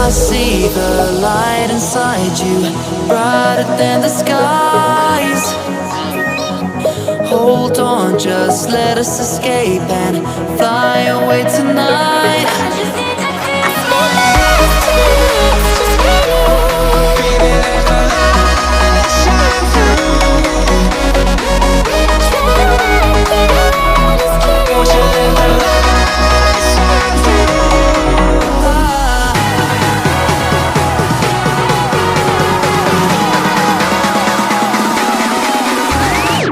I see the light inside you, brighter than the skies. Hold on, just let us escape and fly away tonight.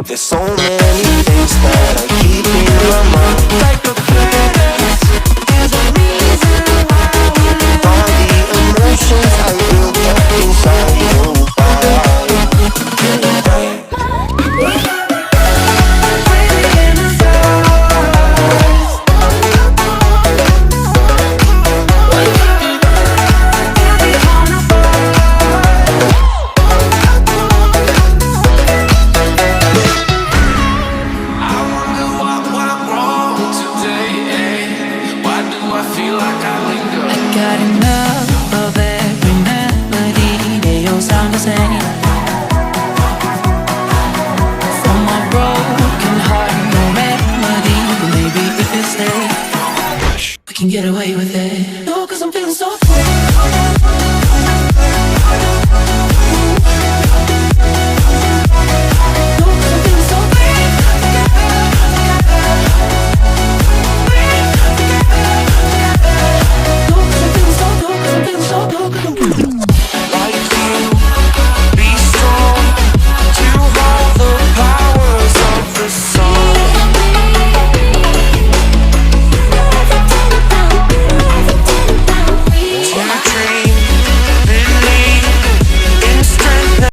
There's so many things that I keep in my mind, like a curtain. There's a reason why we live. All the emotions I built up inside your body. Waiting in the stars. You'll be on a Got enough of every melody, they all sound the same. From my broken heart, no remedy. But maybe if we stay, we can get away with it. No, 'cause I'm feeling so free.